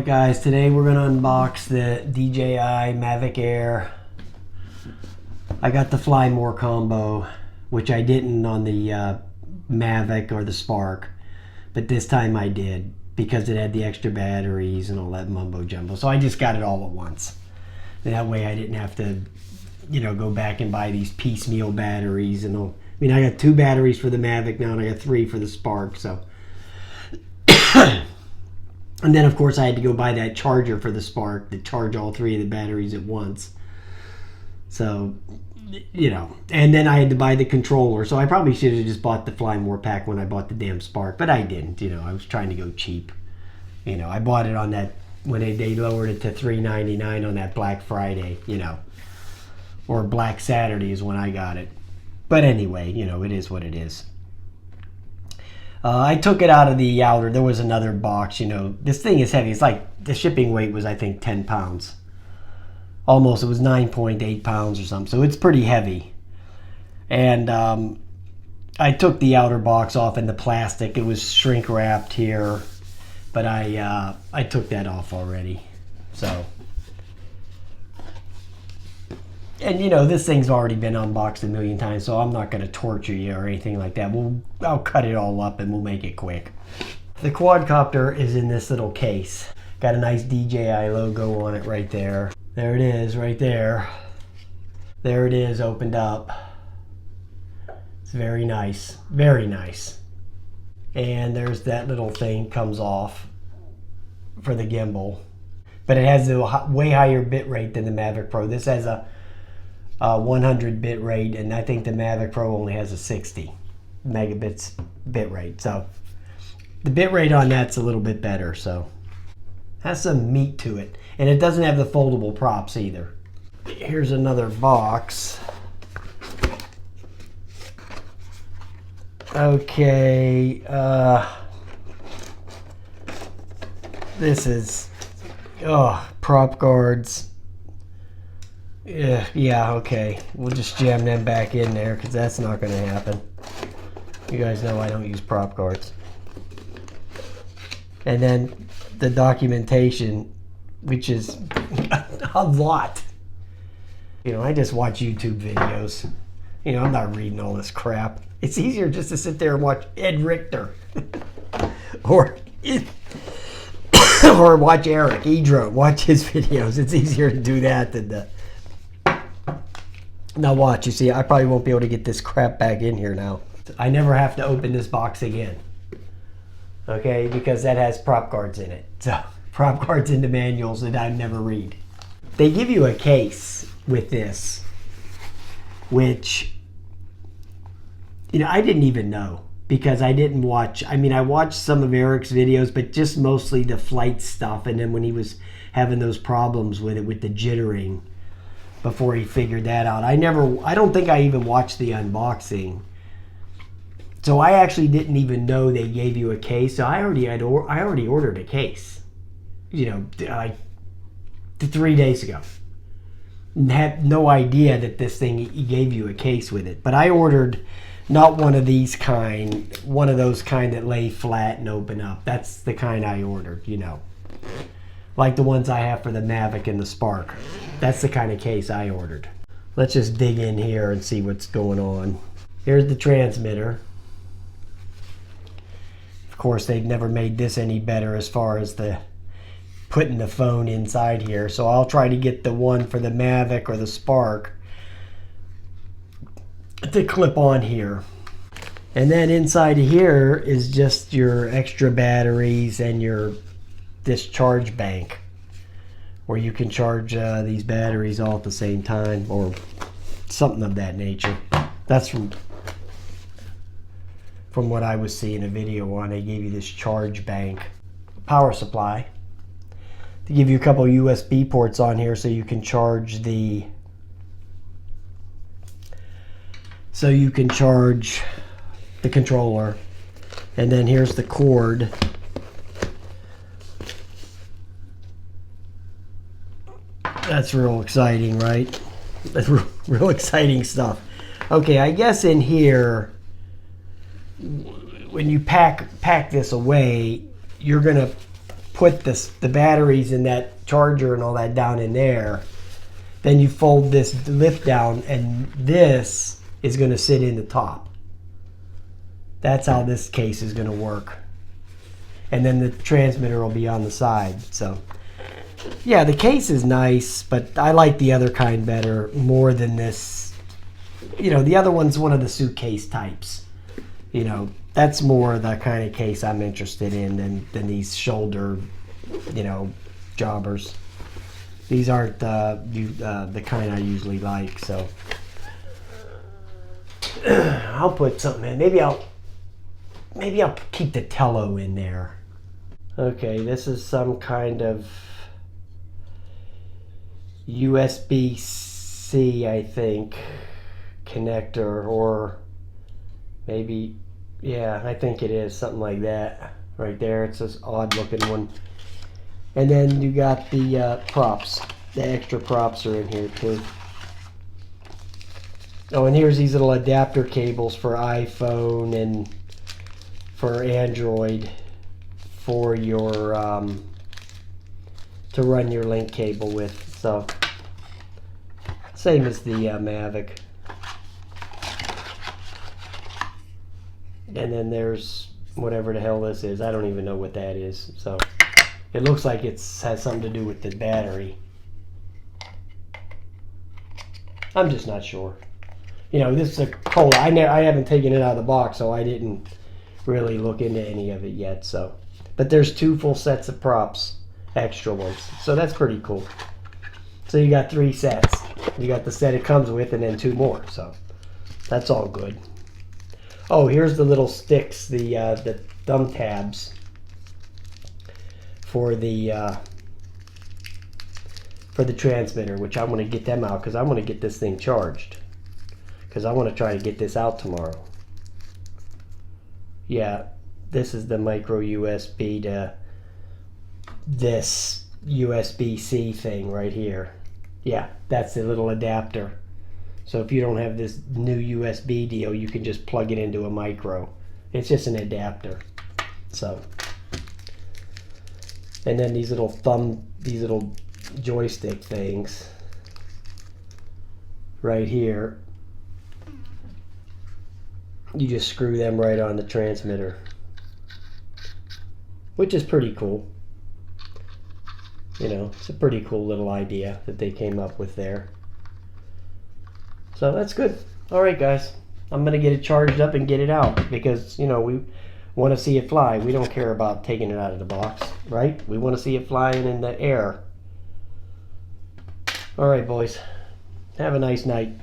Alright guys, today we're going to unbox the DJI Mavic Air. I got the Fly More combo, which I didn't on the Mavic or the Spark, but this time I did because it had the extra batteries and all that mumbo jumbo. So I just got it all at once. That way I didn't have to, go back and buy these piecemeal batteries and all. I mean, I got 2 batteries for the Mavic now and I got 3 for the Spark, so. And then, of course, I had to go buy that charger for the Spark to charge all 3 of the batteries at once. So, and then I had to buy the controller. So I probably should have just bought the Fly More pack when I bought the damn Spark, but I didn't. I was trying to go cheap. I bought it on that, when they lowered it to $3.99 on that Black Friday, or Black Saturday is when I got it. But anyway, it is what it is. I took it out of the outer. There was another box. This thing is heavy. It's like the shipping weight was, I think, 10 pounds. Almost. It was 9.8 pounds or something. So it's pretty heavy. And I took the outer box off in the plastic. It was shrink wrapped here, but I took that off already. So. And this thing's already been unboxed a million times, so I'm not going to torture you or anything like that. I'll cut it all up and we'll make it quick. The quadcopter is in this little case. Got a nice DJI logo on it right there. There it is, right there. There it is, opened up. It's very nice, very nice. And there's that little thing comes off for the gimbal. But it has a way higher bit rate than the Mavic Pro. This has a 100 bit rate, and I think the Mavic Pro only has a 60 megabits bit rate. So the bit rate on that's a little bit better. So has some meat to it, and it doesn't have the foldable props either. Here's another box. Okay, this is prop guards. Yeah, okay. We'll just jam them back in there because that's not going to happen. You guys know I don't use prop guards. And then the documentation, which is a lot. I just watch YouTube videos. I'm not reading all this crap. It's easier just to sit there and watch Ed Richter. or watch Eric Edro. Watch his videos. It's easier to do that than the... Now watch, you see, I probably won't be able to get this crap back in here now. I never have to open this box again. Okay, because that has prop guards in it. So, prop guards into manuals that I never read. They give you a case with this, which, I didn't even know. Because I didn't watch, I watched some of Eric's videos, but just mostly the flight stuff. And then when he was having those problems with it, with the jittering, before he figured that out. I don't think I even watched the unboxing. So I actually didn't even know they gave you a case. So I already ordered a case. Like 3 days ago. And had no idea that this thing, he gave you a case with it. But I ordered not one of these kind, one of those kind that lay flat and open up. That's the kind I ordered, Like the ones I have for the Mavic and the Spark. That's the kind of case I ordered. Let's just dig in here and see what's going on. Here's the transmitter. Of course, they've never made this any better as far as the putting the phone inside here. So I'll try to get the one for the Mavic or the Spark to clip on here. And then inside of here is just your extra batteries and your discharge bank, where you can charge these batteries all at the same time, or something of that nature. That's from what I was seeing a video on. They gave you this charge bank. Power supply. They give you a couple USB ports on here so you can charge the controller. And then here's the cord. That's real exciting, right? That's real exciting stuff. Okay, I guess in here, when you pack this away, you're gonna put the batteries and that charger and all that down in there. Then you fold this lift down, and this is going to sit in the top. That's how this case is going to work. And then the transmitter will be on the side. So yeah, the case is nice, but I like the other kind better, more than this. You know, the other one's one of the suitcase types. You know, that's more the kind of case I'm interested in than these shoulder, you know, jobbers. These aren't the kind I usually like, so I'll put something in. Maybe I'll keep the Tello in there. Okay, this is some kind of USB-C, I think, connector, or maybe, yeah, I think it is something like that. Right there, it's this odd looking one. And then you got the props. The extra props are in here too. Oh, and here's these little adapter cables for iPhone and for Android for your to run your link cable with. So same as the Mavic. And then there's whatever the hell this is. I don't even know what that is. So it looks like it has something to do with the battery. I'm just not sure. You know, this is a cola. I haven't taken it out of the box, so I didn't really look into any of it yet. So, but there's 2 full sets of props, extra ones. So that's pretty cool. So you got 3 sets. You got the set it comes with, and then 2 more. So that's all good. Oh, here's the little sticks, the thumb tabs for the transmitter, which I want to get them out because I want to get this thing charged, because I want to try to get this out tomorrow. Yeah, this is the micro USB to this USB-C thing right here. Yeah, that's the little adapter. So if you don't have this new USB deal, you can just plug it into a micro. It's just an adapter. So, and then these little joystick things right here, you just screw them right on the transmitter, which is pretty cool. You know, it's a pretty cool little idea that they came up with there. So that's good. All right, guys, I'm gonna get it charged up and get it out, because, you know, we want to see it fly. We don't care about taking it out of the box, right? We want to see it flying in the air. All right, boys, have a nice night.